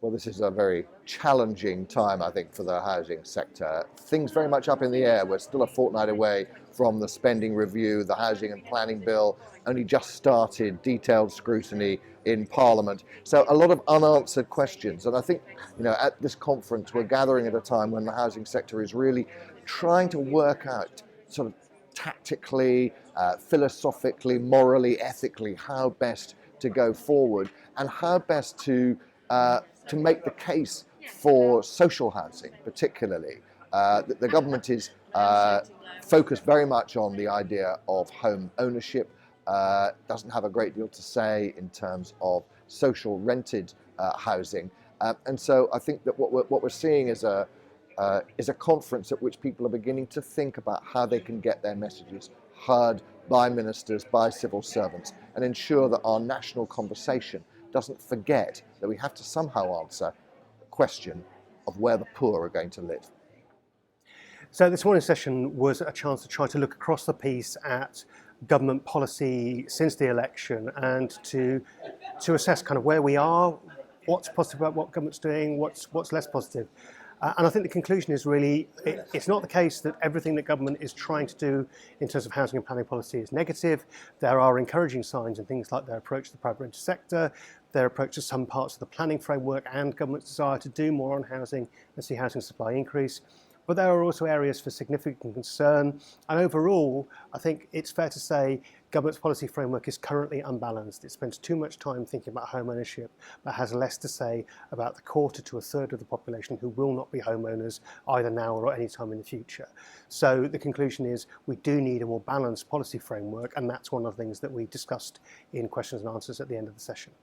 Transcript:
Well, this is a very challenging time, I think, for the housing sector. Things very much up in the air. We're still a fortnight away from the spending review. The Housing and Planning Bill only just started detailed scrutiny in Parliament. So a lot of unanswered questions. And I think, at this conference, we're gathering at a time when the housing sector is really trying to work out sort of tactically, philosophically, morally, ethically, how best to go forward and how best to make the case for social housing, particularly. The government is focused very much on the idea of home ownership, doesn't have a great deal to say in terms of social rented housing. And so I think that what we're seeing is a conference at which people are beginning to think about how they can get their messages heard by ministers, by civil servants, and ensure that our national conversation doesn't forget that we have to somehow answer the question of where the poor are going to live. So this morning's session was a chance to try to look across the piece at government policy since the election and to assess kind of where we are, what's positive about what government's doing, what's less positive. And I think the conclusion is really, it's not the case that everything that government is trying to do in terms of housing and planning policy is negative. There are encouraging signs in things like their approach to the private rented sector, their approach to some parts of the planning framework and government's desire to do more on housing and see housing supply increase. But there are also areas for significant concern. And overall, I think it's fair to say government's policy framework is currently unbalanced. It spends too much time thinking about home ownership, but has less to say about the quarter to a third of the population who will not be homeowners either now or at any time in the future. So the conclusion is we do need a more balanced policy framework, and that's one of the things that we discussed in questions and answers at the end of the session.